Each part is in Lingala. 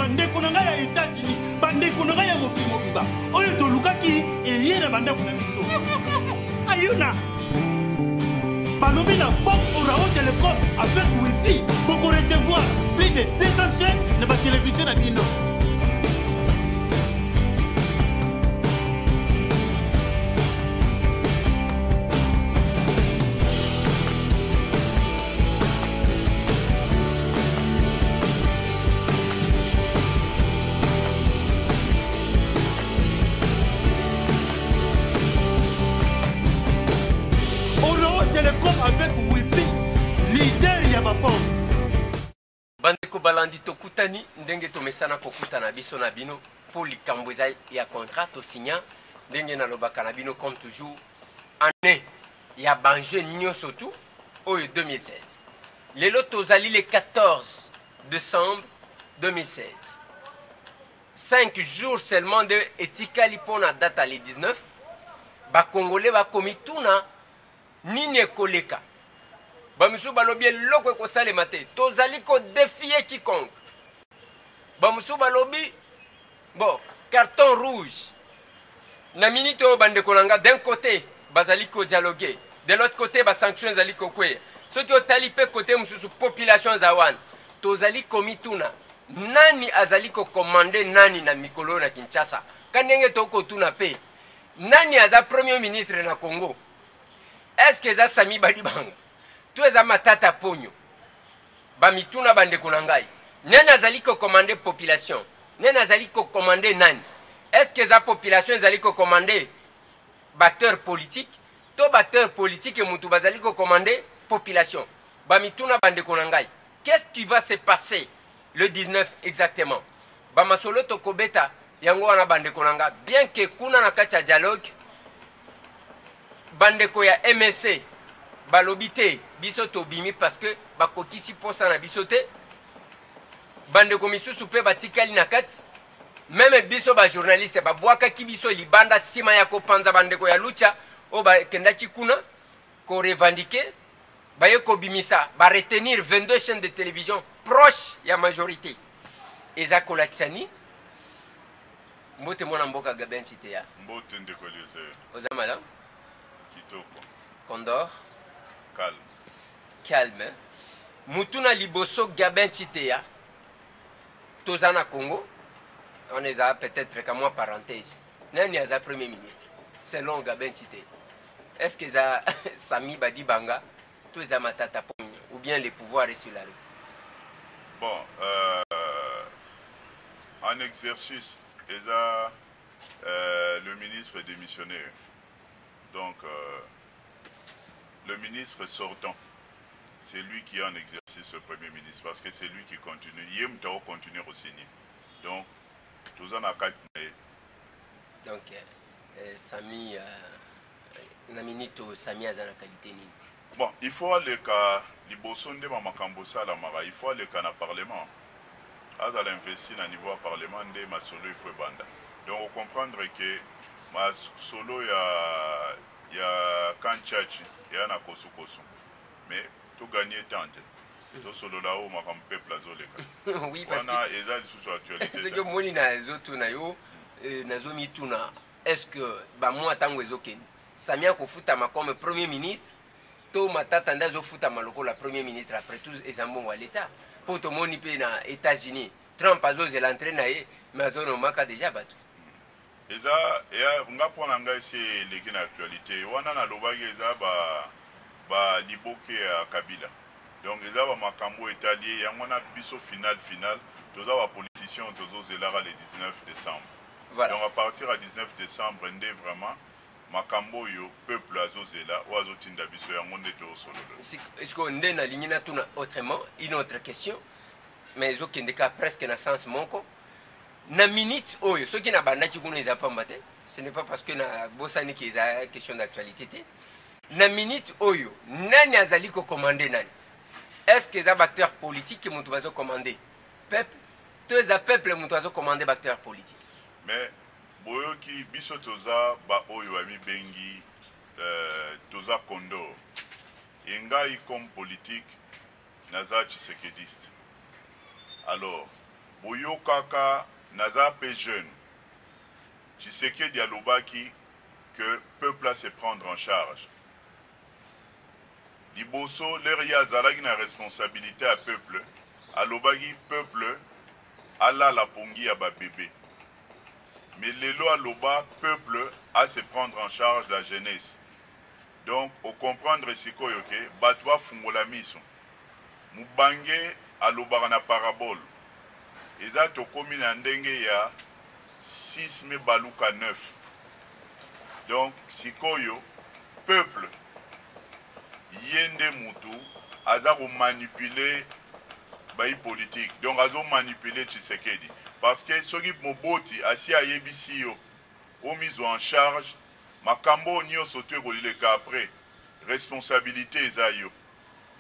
bande konanga ya États-Unis bande konanga ya mokili mobimba oyo tolukaki eyena bande kuna biso ayuna balobi na box Orao Telecom avec wifi pour recevoir plus de 200 chaînes na ba télévision na bino. Avec wifi leader ya ba box bandeko balandi tokutani ndenge tomesana kokutana biso na bino pour likambo eza ya contrat to signa ndenge na lobaka na bino comme toujours année ya banjeu nyonso tout oyo 2016 lelo tozali le 14 décembre 2016 5 jours seulement de etikali pona date à le 19 ba congolais ba komituna nini ekoleka bamusu balobi eloko ekosalema te tozali kodefie quiconque bamusu balobi bon carton rouge na minute oyo bandeko na nga d'un côté bazali kodialogue de l'autre côté basanction ezali kokweya soki otali mpe côté mosusu population eza wana tozali komituna nani azali kokomande nani na mikolo oyo na Kinshasa ka ndenge tokotuna mpe nani aza premier ministre na Congo. Est-ce que ça Sami Badibanga? Tout ça matata pogno. Bamituna bande konangai. Nani azali ko commander population. Nani azali ko commander nani? Est-ce que ça population azali ko commander batteur politique? To batteur politique et mutu bazali ko commander population. Bamituna bande konangai. Qu'est-ce qui va se passer le 19 exactement? Bamasolo tokobeta yango wana bande konanga. Bien que kuna na kati ya dialogue bandeko ya MLC balobite biso tobimi parce que bakokisi posa na biso te bandeko misusu pe batikali na kati même biso ba journaliste babwakaki biso libanda sima ya kopanza bandeko ya lucha o bakendaki kuna ko revendiquer baye kobimisa ba retenir 22 chaînes de télévision proche ya majorité eza kolakisani mbote mwana mboka Gabin Chiteya mbote ndeko lise ozamala Condor. Calme. Calme. Mutuna liboso Gabin Chiteya. Tozana Congo. On est à peut-être comme moi parenthèse. Nani est premier ministre. Selon Gabin Chiteya. Est-ce que ça Sami Badibanga tout ça matata ou bien les pouvoirs sur la rue? Bon, en exercice, le ministre démissionnaire. Donc, le ministre sortant, c'est lui qui est en exercice le Premier ministre, parce que c'est lui qui continue. Yem Tao continue au signer. Donc, tout ça n'a qu'à être. Donc, Sami, Naminito, Sami a la qualité. Bon, il faut aller à l'Ibosonde Mamakambosa la Mara, il faut aller à le Parlement. As à l'investir à niveau Parlement, ma solo il faut banda. Donc, on comprendre que ma solo il y a Kanchachi, il y a Nakosu Kosu. Mais tout gagner tant. Tout solo là-haut, ma peuple azoleka. Oui, parce que ce que moi nazo tuna yo nazo mituna. Est-ce que ba moi tango ezoken Samia kofuta ma comme premier ministre, to matata ndazo futa maloko la premier ministre après tout ezambon à l'état. Pour to moni pe na États-Unis, Trump azo l'entrée na ye, mais azo no maka déjà batu. Eza ya nga pona nga ese leki na actualité wana na lobaki eza ba liboke ya Kabila. Donc eza ba makambo italien yango na biso final toza ba politiciens tozo zelara le 19 décembre. Voilà. Donc à partir à 19 décembre ndé vraiment makambo yo peuple azozela ou azotinda biso yango nde to solo. Est-ce qu'on ndé na ligne na tuna autrement une autre question mais ezokendeka presque na sens moko. Na minute oyo soki na bandaki kuna eza pamba te, ce n'est pas parce que na bosani ki eza question d'actualité. Na minute oyo nani azali ko commander nani? Est-ce que les acteurs politiques qui sont commandés peuple, tous les peuples sont commandés acteurs politiques. Mais boyoki biso toza ba oyo ami bengi toza kondo. Engai comme politique naza tshisekediste. Alors boyo kaka naza pe jeune Tshisekedi alobaki que peuple a se prendre en charge. Liboso leria azalaki na responsabilité à peuple alobaki peuple ala la pongi ya ba bébé. Mais lelo aloba peuple a se prendre en charge la jeunesse. Donc au comprendre sikoyo ke batwa fungola miso. Mubange alobaka na parabole. Eza tokomi na ndenge ya 6 me baluka 9. Donc sikoyo peuple yende mutu aza ko manipuler bayi politique. Donc azo manipuler Tshisekedi parce que soki moboti asi ayebisi yo o mise en charge makambo nyonso te kolileka après responsabilité eza yo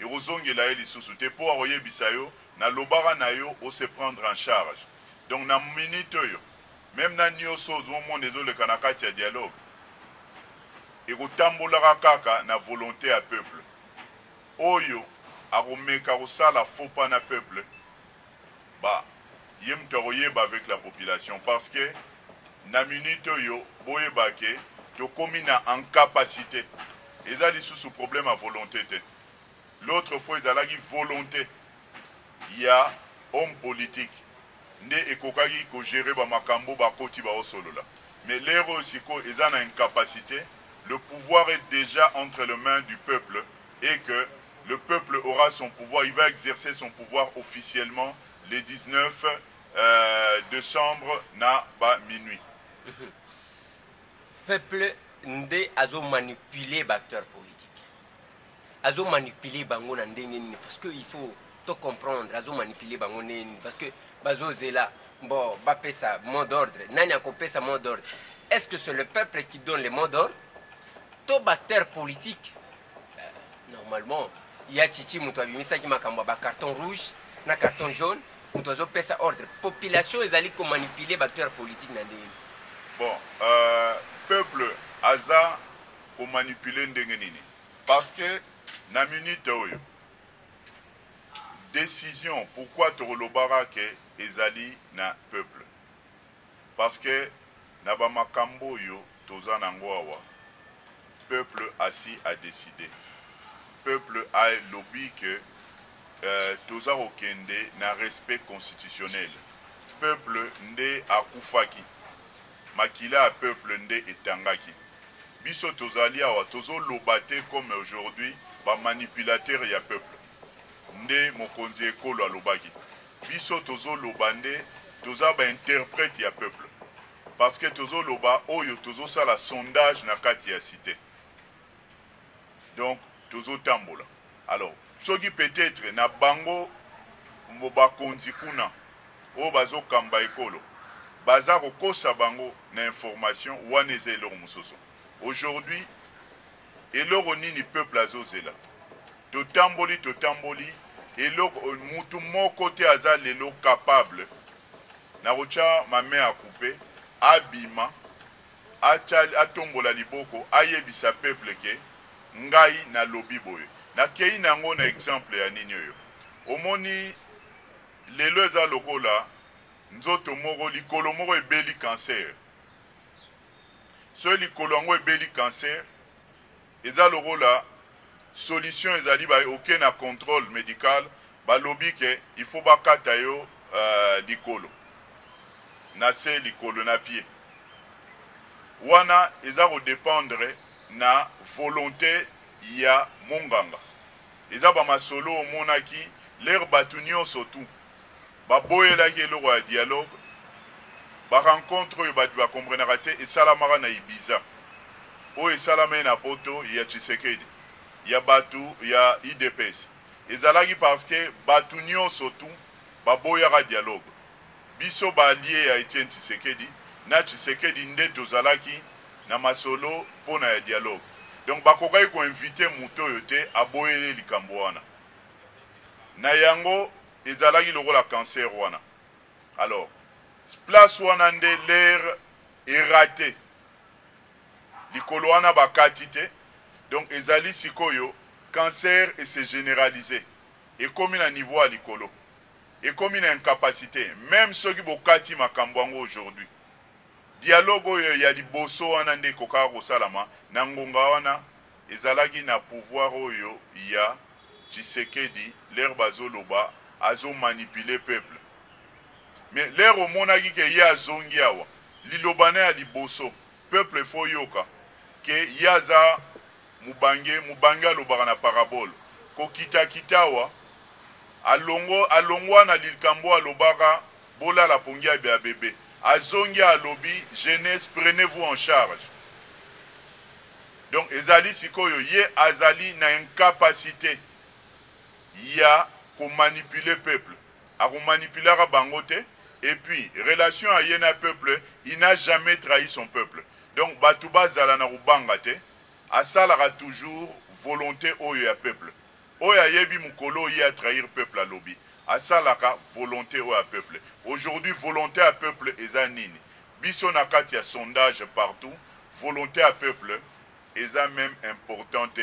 ekozongela ye lisusu te po akoyebisa yo na lobaka na yo o se prendre en charge. Donc na minute yo même na nyonso ozomona ezoleka na kati ya dialogue ekotambolaka kaka na volonté ya peuple oyo akomeka kosala faux pas na peuple ba ye mutu akoyeba avec la population parce que na minute oyo boyeba ke tokomi na incapacité eza lisusu problème à volonté te. L'autre fois ezalaki volonté ya homme politique nde ekokaki kogere bamakambo bakoti baosolola. Mais lero siko eza na incapacité, le pouvoir est déjà entre les mains du peuple et que le peuple aura son pouvoir, il va exercer son pouvoir officiellement le 19 décembre na ba minuit. Peuple nde azo manipuler l'acteur politique. Azo manipuler bango na ndenge nini parce que il faut tout comprendre, azo manipuler bango nini parce que bazo zela bon ba pesa mot d'ordre. Nani akopesa mot d'ordre? Est-ce que c'est le peuple qui donne les mots d'ordre? Tout acteur politique normalement il y a chichi mutu abimisa ki makambo ba carton rouge na carton jaune mutu azo pesa ordre. Population ezali ko manipuler acteur politique na ndenge. Bon, peuple aza ko manipuler ndenge nini parce que na minute oyo décision pourquoi tolobara ke ezali na peuple parce que na ba makambo yo toza nango awa peuple assis a décidé peuple a lobby que toza okende na respect constitutionnel peuple nde akufaki makila a peuple nde etangaki biso tozali awa tozo lobate comme aujourd'hui ba manipulateur ya peuple nde mokonzi ekolo alobaki biso tozo lobande toza ba interprète ya peuple parce que tozo loba oyo tozo sala sondage na kati ya cité donc tozo tambola alors soki peut-être na bango bakonzi kuna o bazo kamba ekolo baza kokosa bango na information wana eza eloko mosusu aujourd'hui eloko nini peuple azozela totamboli eloko mutu moko te aza lelo capable na kotia mame akupe abima atombola liboko ayebisa peuple ke ngai na lobi boye nakei nango na exemple ya nini oyo omoni lelo eza lokola nzoto moko likolo moko ebeli cancer so likolo yango ebeli cancer eza lokola solution ezali ba oke na contrôle médical balobi ke il faut bakata yo likolo na se likolo na pied wana eza ko dépendre na volonté ya monganga eza ba masolo omonaki l'air batu nyonso tu baboyelaki eloko ya dialogue barencontre oyo bato bakomprenaka te esalamaka na Ibiza oyo esalama na poto ya Tshisekedi ya batu ya IDPS ezalaki parce que batu nyonso tu baboyaka dialogue biso balie ya Etienne Tshisekedi na Tshisekedi nde tozalaki na masolo pona ya dialogue donc bakokaki koinvite mutu oyo te aboyele likambo wana na yango ezalaki lokola cancer wana alors place wana nde l'air eraté likolo wana bakati te donc ezali sikoyo cancer et se généralisé ekomi na niveau ya likolo et comme une incapacité même ceux qui bokati makambwango aujourd'hui dialogue oyo ya liboso wana nde kokaka kosalama na ngonga wana ezalaki na pouvoir oyo ya Tshisekedi l'air bazoloba azo manipuler peuple mais l'air omonaki ke ye azongi awa lilobana ya liboso peuple fo yoka ke yaza mubange alobaka na parabole kokita kitawa alongwa na likambo alobaka bola la pongi ya bébé azongi alobi jeunesse prenez-vous en charge donc ezali sikoyo ye azali na incapacité ya ko manipuler peuple a ko manipulera bango te et puis relation à yena peuple il n'a jamais trahi son peuple donc batuba zala na rubanga te asalaka toujours volonté oyo ya peuple oyo ayebi mukolo ye a trahir peuple alobi asalaka volonté oyo ya peuple aujourd'hui volonté à peuple eza nini biso na kati ya sondage partout volonté à peuple eza même importante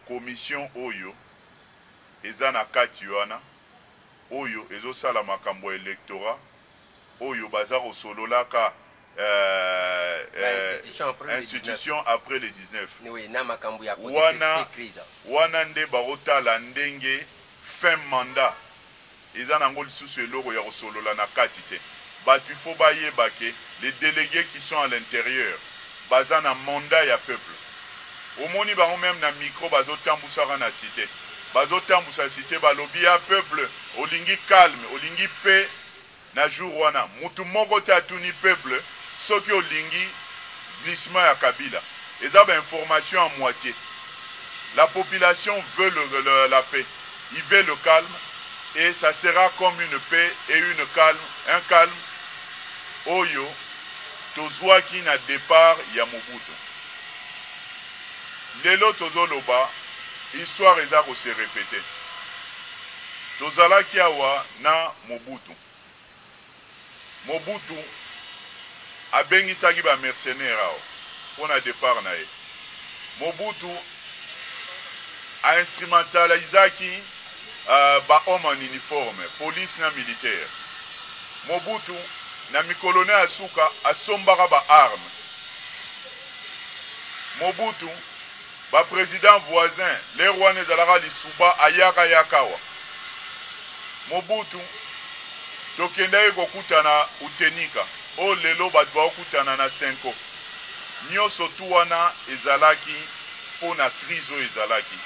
commission oyo eza na kati wana oyo ezosala makambo électorat oyo baza kosololaka institution après le 19 oui, na makambo ya wana nde bakotala ndenge fin mandat eza nango lisusu eloko ya kosolola na kati te bato ifo bayeba ke les délégués qui sont à l'intérieur baza na mandat ya peuple omoni bango même na micro bazotambusaka na cité bazotambusa cité balobi ya peuple olingi calme olingi paix na jour wana mutu moko te atuni peuple soki olingi glissement ya Kabila eza ba information à moitié la population veut la paix il veut le calme et ça sera comme une paix et un calme oyo tozwaki na départ ya Mobutu lelo tozoloba histoire eza ko se répéter tozalaki awa na Mobutu abengisaki ba mercenaires awa pona départ na ye Mobutu a instrumentalisaki ba homme en uniforme police na militaire Mobutu na mikolone asuka asombaka ba arme Mobutu ba président voisin les rois nezalaka lisuba ayaka yakawa Mobutu tokendaki kokutana utenika o lelo bato bakokutana na 5 nyonso tu wana ezalaki mpona crise oyo ezalaki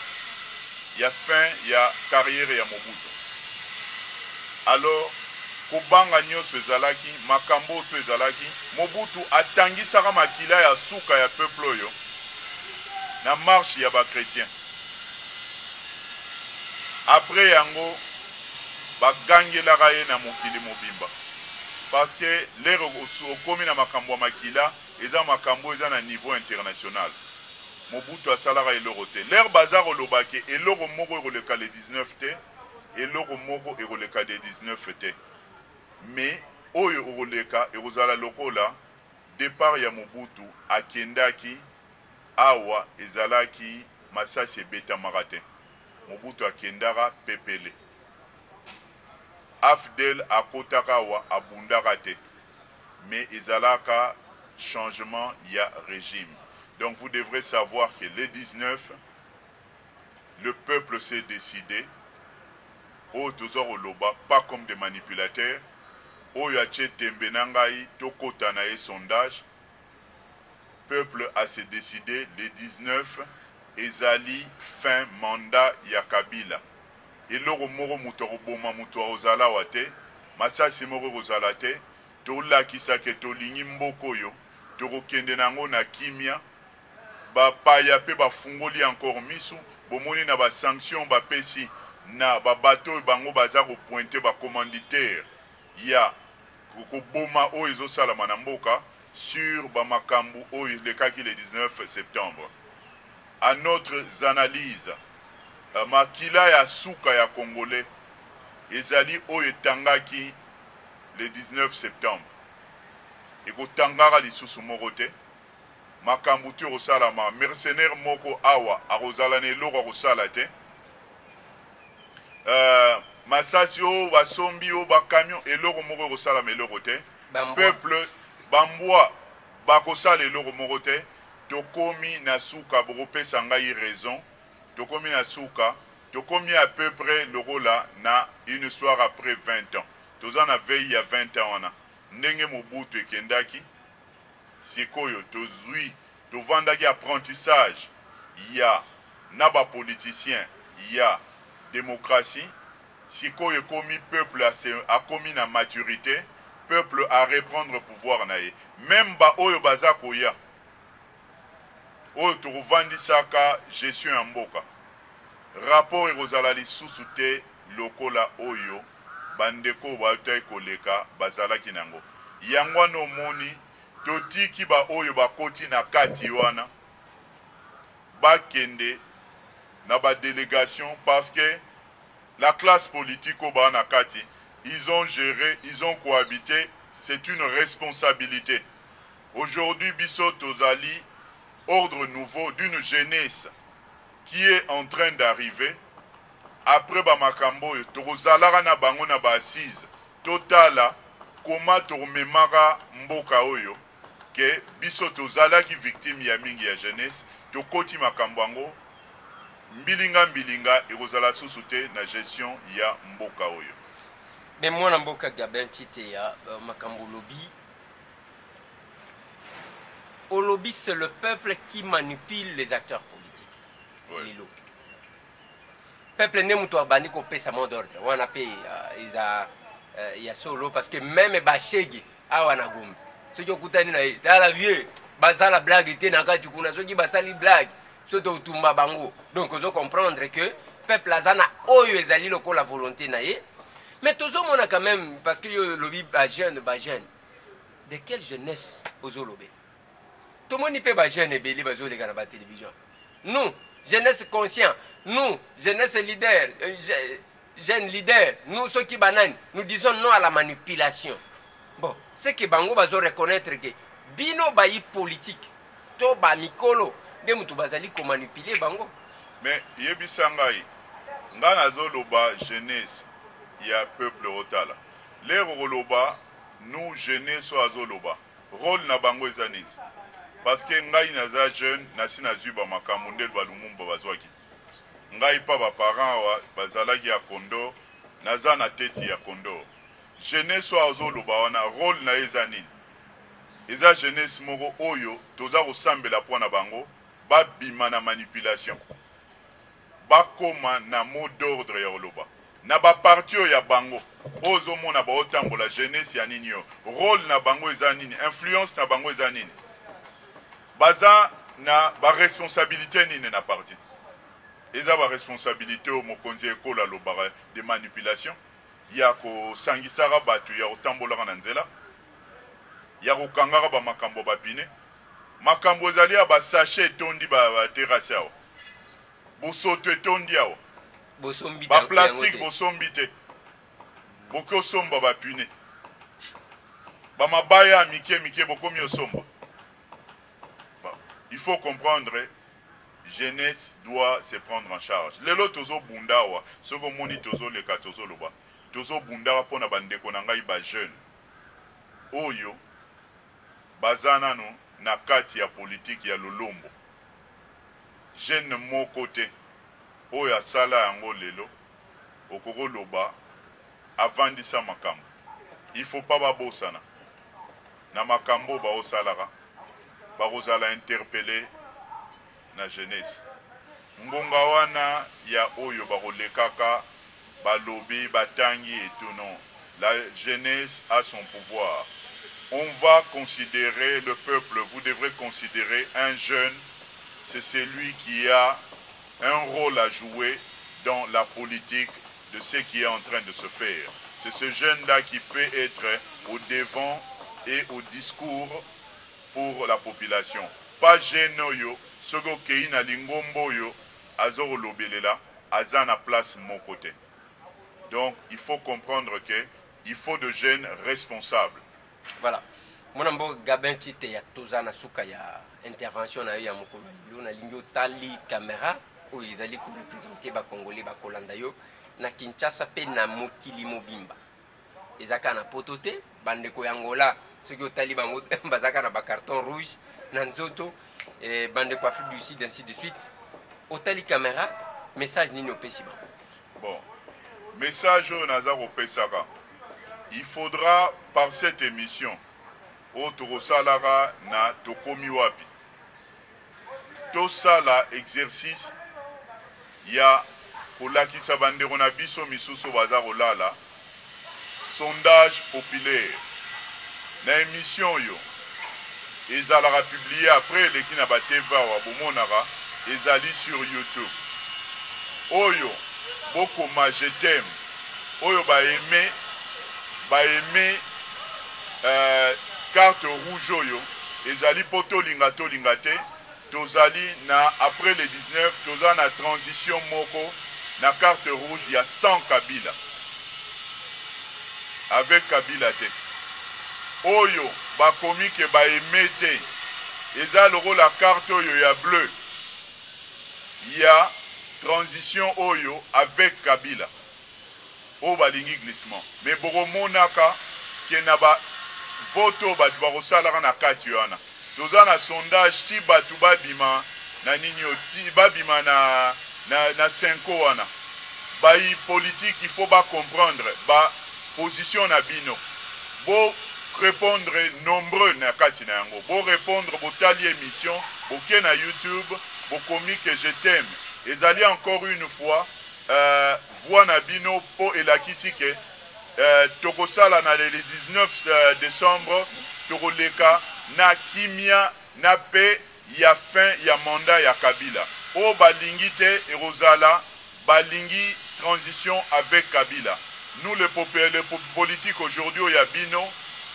ya fin ya carrière ya Mobutu alors kobanga nyonso ezalaki makambo oyo ezalaki Mobutu atangisaka makila ya suka ya peuple oyo na marche ya ba chrétien après yango bagangelaka ye na mokili mobimba parce que lero okomi na makambo ya makila eza makambo eza na niveau international Mobutu asalaka eloko te lero baza kolobaki eloko moko ekoleka le 19 te eloko moko ekoleka le 19 te mais oyo ekoleka ekozala lokola départ ya Mobutu akendaki awa ezalaki masasi ebetamaka te Mobutu akendaka pepele Afdel akotaka awa abundaka te mais ezalaka changement ya régime donc vous devrez savoir que le 19 le peuple s'est décidé oyo toza koloba pas comme des manipulateurs oyo atie tembe na ngai tokota na ye sondage peuple a se décidé le 19 ezali fin mandat ya Kabila eloko moko mutu akoboma mutu akozala wa te masasi moko ekozala te tolakisa ke tolingi mboka oyo tokokende nango na kimia bapaya mpe bafungoli encore misu bomoni na basanction bapesi na babato oyo bango baza kopointe bacommanditaire ya koboma oyo ezosalama na mboka sur bamakambu oyo lekaki le 19 septembre à notre analyse makila ya suka ya congolais ezali oyo etangaki le 19 septembre ekotangaka lisusu moko te makambu ti ekosalama mercenaire moko awa akozala na eloko akosala te masasi o basombi o bakamion eloko moko ekosala eloko te peuple bambwa bakosala eloko moko te tokomi na suka bokopesa ngai raison tokomi na suka tokomi à peu près lokola na une soir après 20 ans toza na veille ya 20 ans wana ndenge Mobutu ekendaki sikoyo tozwi tovandaki apprentissage ya na bapoliticien ya démocratie sikoyo ekomi peuple akomi na maturité peuple à reprendre pouvoir na ye même ba oyo baza koya oyo tokovandisaka gestion ya mboka rapport ekozala lisusu te lokola oyo bandeko bautai koleka bazalaki nango yango wana omoni totiki ba oyo bakoti na kati wana bakende na ba délégation parce que la classe politique au bas na kati ils ont géré, ils ont cohabité, c'est une responsabilité. Aujourd'hui biso tozali ordre nouveau d'une jeunesse qui est en train d'arriver après bamakambo tokozalaka na bango na ba assise totala koma tomemaka mboka oyo ke biso tozalaki victime ya mingi ya jeunesse tokoti makambo yango mbilinga ekozala susu te na gestion ya mboka oyo. Mais moi na mboka Gabin Tite ya makambo lobby au lobby c'est le peuple qui manipule les acteurs politiques. Oui. Lilo. Peuple ne muto abandi ko pesa mot d'ordre. Wana pe ya solo parce que même bashegi awa na gombe. Soki okutani na ye dans la vieux bazala blague te na kati kuna soki basali blague soto utumba bango. Donc ozo comprendre que peuple azana oyo ezali loko la volonté na ye. Mais tous on a quand même parce que le lobby ba jeune. De quelle jeunesse ozo lobby? Tout le monde peut ba jeune et belé bazo les gars na télévision. Nous, jeunesse conscient, nous, jeunesse leader, jeunes leaders, nous ceux qui banane, nous disons non à la manipulation. Bon, c'est que bango bazo reconnaître que bino bayi politique, to ba mikolo, de mutu bazali ko manipuler bango. Mais yebisangai, ngana zo loba jeunesse ya peuple otala. Les roloba, nous jeunesse ozo loba. Rôle na bango ezanini. Parce que ngai naza jeune, nasi na zuba makamundel balumumba bazwaki. Ngai pa ba parents wa bazalaki ya kondo, naza na teti ya kondo. Jeunesse ozo loba wana rôle na ezanini. Eza jeunesse moko oyo toza kosambela po na bango, ba bima na manipulation. Bakoma na mot d'ordre ya oloba. Na ba parti ya bango ozo mona ba otambola jeunesse ya nini yo. Rôle na bango ezanini, influence na bango ezanini. Baza na ba responsabilité nini na parti. Eza ba responsabilité o mokonzi ekola lobara de manipulation. Ya ko sangisaka batu ya otambola na nzela. Ya ko kangaka ba makambo bapine. Makambo ezali ya ba sachet tondi ba terrasse yao. Bosoto etondi yao. Ba plastique bosombi te. Boko somba ba pune. Ba mabaya mike bokomi osomba. Il faut comprendre, jeunesse doit se prendre en charge. Lelo tozo bundawa, soko moni tozo leka tozo loba. Tozo bundawa pona bandeko na ngai ba jeune. Oyo bazana no na kati ya politique ya lolombo. Jeune mo côté. Oyo asala yango lelo okoko loba avandisa makambo. Il faut pas babosana. Na makambo ba osalaka. Barozala interpeller na jeunesse. Ngonga wana ya oyo barolekaka balobi batangi et tout non. La jeunesse a son pouvoir. On va considérer le peuple, vous devrez considérer un jeune, c'est celui qui a un rôle à jouer dans la politique de ce qui est en train de se faire. C'est ce jeune-là qui peut être au devant et au discours pour la population. Pas jeune ce qui na lingombo yo azoro lobelela azana place mon côté. Donc il faut comprendre que il faut de jeunes responsables. Voilà. Mon ambo Gabin Tite ya tozana suka ya intervention na ya mokolo na lingo tali caméra où ils allaient représenter ba congolais ba kolanda yo na Kinshasa pe na mokili mobimba. Ezaka na potote bandeko yangola ceux qui otali bango bazaka na ba carton rouge na nzoto bandeko Afrique du Sud ainsi de suite. Otali caméra message nini opesi ba. Bon. Message naza kopesaka. Il faudra par cette émission Otosalara na tokomi wapi. Tosala exercice ya kolakisa bandeko na biso misusu baza kolala. Sondage populaire. Na émission yo. Ezalaka publié après leki na bateva wa bomonaka ezali sur YouTube. Oyo bokoma je t'aime. Oyo ba aimé carte rouge oyo ezali poto linga te tozali na après le 19 toza na transition moko na carte rouge il y a 100 Kabila avec Kabila te oyo bakomi ke ba aimé te eza loko la carte oyo ya bleu il y a transition oyo avec Kabila o balingi glissement mais bokomonaka ke na ba voto batu bakosalaka na kati wana toza na sondage ti batu babima na nini oti babima na 5 wana bayi politique il faut ba comprendre ba position na bino bo répondre nombreux na kati na yango bo répondre botali émission boke na YouTube bokomi que je t'aime ezali encore une fois voix na bino po elakisi ke tokosala na le 19 décembre tokoleka na kimia na pe ya fin ya mandat ya Kabila o balingi te erozala balingi transition avec Kabila. Nous les politiques aujourd'hui ya bino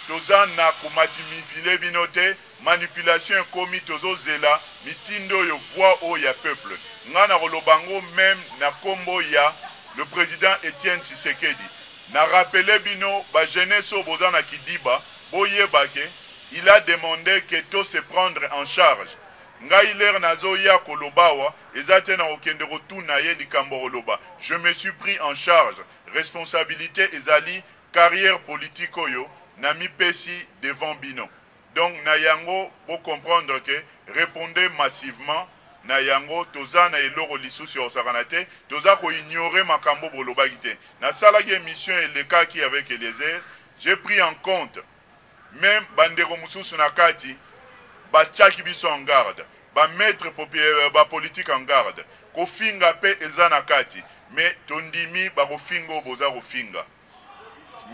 toza na komatimipile bino te manipulation komi tozo zela mitindo yo voix o ya peuple ngana kolobango même na kombo ya le président Etienne Tshisekedi na rappelé bino ba jeunesse o boza na Kidiba boyebake il a demandé que tout se prendre en charge ngai ler nazo ya kolobawa ezate na okende rotuna ye likambo koloba je me suis pris en charge responsabilité ezali carrière politique oyo na mipesi devant bino donc na yango pour comprendre que répondez massivement na yango toza na eloko lisusu ya sakanate toza ko ignorer makambo bolobaki te na sala ki émission elekaki avec Eliezer j'ai pris en compte même bandeko mususu na kati ba tchaki biso en garde ba mettre ba politique en garde ko finga pe eza na kati mais tondimi ba ko fingo boza ko finga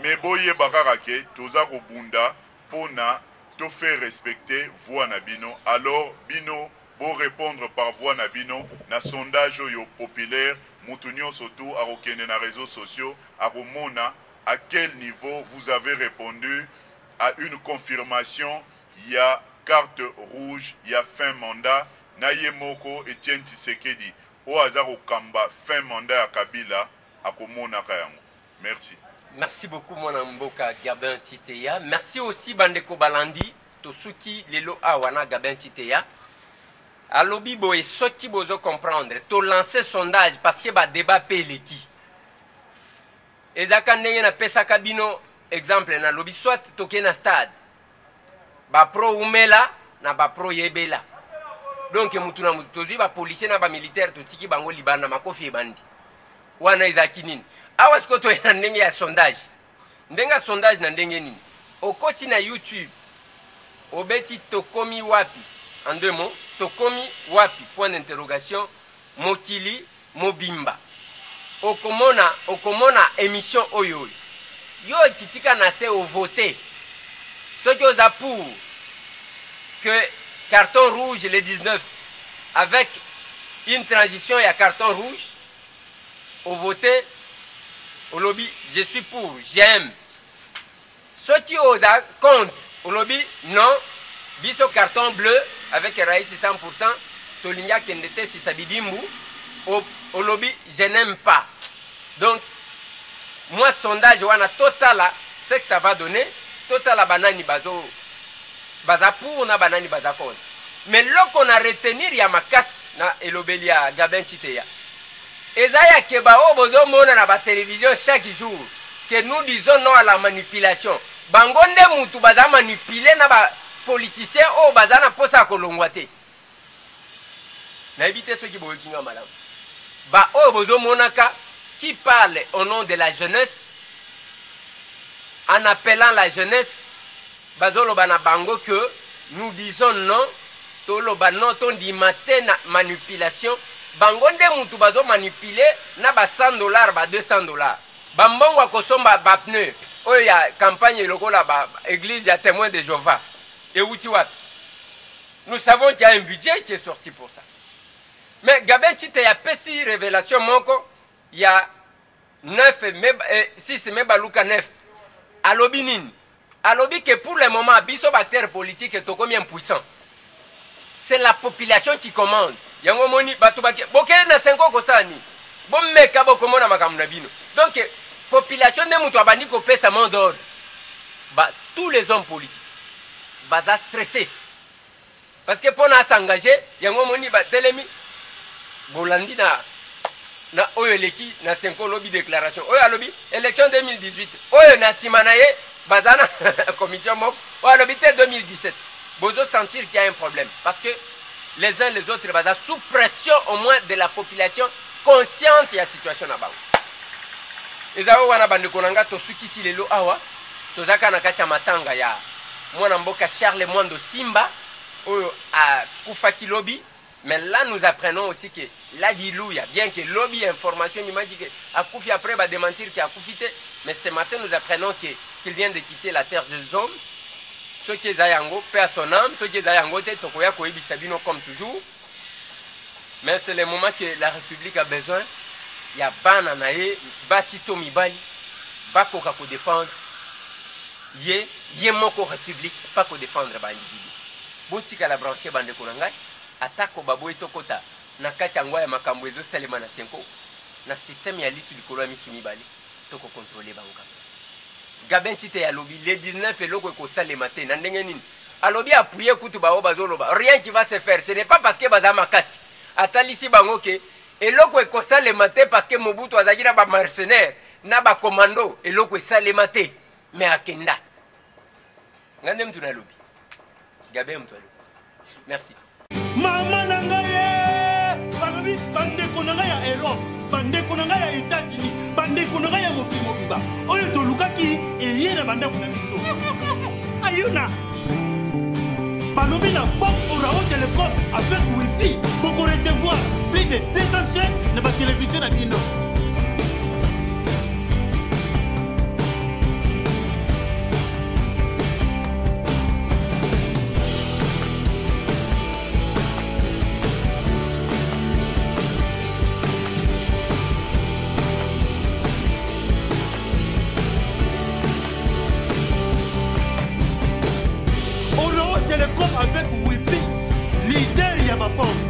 mais boye bakaka ke toza ko bunda pona to faire respecter voix na bino alors bino bo répondre par voix na bino na sondage yo populaire mutunyo surtout a okende na réseaux sociaux a komona à quel niveau vous avez répondu à une confirmation il y a carte rouge il y a fin mandat na yemoko Etienne Tshisekedi o azaro kamba fin mandat ya Kabila a komona kayango. Merci. Merci beaucoup mon amboka Gabin Titeya. Merci aussi bandeko balandi tosuki lelo awana Gabin Titeya. Alobi boye soki bozo comprendre to lancer sondage parce que ba débat peleki. Ezaka ndenge na pesa kabino exemple na lobi soit toke na stade. Ba pro umela na ba pro yebela. Donc mutu na mutu tozi ba policier na ba militaire totiki bango libana makofi ebandi. Wana ezaki nini? Awa sikoto ya ndenge ya sondage. Ndenga sondage na ndenge nini? Okoti na YouTube. Obeti tokomi wapi? En deux mots, tokomi wapi? Point d'interrogation. Mokili mobimba. Okomona émission oyo. Yo kitika na se au voter. Ce qui osa pour que carton rouge le 19 avec une transition et un carton rouge au voter au lobby je suis pour j'aime ceux qui osent contre au lobby non biso carton bleu avec Raïs 100% tolinga kendete si sabidimbu au lobby je n'aime pas donc moi sondage wana total c'est que ça va donner total banani baza pour na banani baza contre mais là qu'on a retenir ya makas na elobeli ya Gabin Titeya Ezaya keba o bozo mona na ba télévision chaque jour que nous disons non à la manipulation. Bangonde mutu baza manipuler na ba politiciens o baza na posa kolongwa te. Na éviter ceux qui boyo kinga malam. Ba o bozo monaka qui parle au nom de la jeunesse en appelant la jeunesse bazolo bana bango que nous disons non toloba non ton di matin na manipulation. Bangonde mutu bazo manipuler na ba $100 ba $200. Bambongo akosomba ba pneu. Oyo ya campagne lokola ba église ya témoin de Jéhovah. Et outi wat. Nous savons qu'il y a un budget qui est sorti pour ça. Mais Gabin Chite ya pesi révélation moko il y a 6 mebaluka 9. Alobi nini? Alobi que pour le moment biso acteur politique est combien puissant. C'est la population qui commande. Yango moni batu bake boke na 5 ko sani. Bon meka boko mona makamuna bino. Donc population ne mutu abandi ko pesa main d'ordre. Ba tous les hommes politiques baza stressé. Parce que pour s'engager, yango moni ba telemi bolandi na oyo leki na 5 lobby déclaration. Oyo lobby élection 2018. Oyo na simanaye bazana commission mok. Oyo lobby 2017. Bozo sentir qu'il y a un problème parce que les uns les autres baza sous pression au moins de la population consciente de la situation na bango. Ezao wana bande konanga to sukisi lelo awa tozaka na kati ya matanga ya mwana mboka Charles Mwando Simba oyo a kufaki lobby. Mais là nous apprenons aussi que là dilouya bien que lobby information imagine que a kufi après va démentir qu'il a kufité, mais ce matin nous apprenons qu'il vient de quitter la terre des hommes. Ceux qui zayango perd son âme, ceux qui zayango te tokoya ko ibisabino comme toujours. Mais c'est le moment que la République a besoin. Il y a bana nae basito mibali bakoka ko défendre ye moko République pas ko défendre ba individu. Botika la brancher bande konanga atako babo etokota na kati ngwa ya makambo ezo salema na 5 na système ya lisu likolo ya misu mibali toko contrôler bango. Gabin Chite ya lobby les 19 eloko ko salema te na ndenge nini alobi appuyer kutu bao bazoloba rien qui va se faire. Ce n'est pas parce que baza makasi atalisi bango ke eloko ko salema te parce que Mobutu azaki na ba mercenaires na ba commando eloko salema te mais akenda ngande mtu na lobby Gabin mtu. Merci. Mama nangaye balobi bande konanga ya Europe bande konanga ya États-Unis bande konanga ya mokili mobiba oyo to lukaki eyena bande kuna biso ayuna balobi na box Orao Telecom avec wifi pour recevoir plus de 200 chaînes na ba télévision na bino. Telecom avec Wi-Fi, leader Yamabox.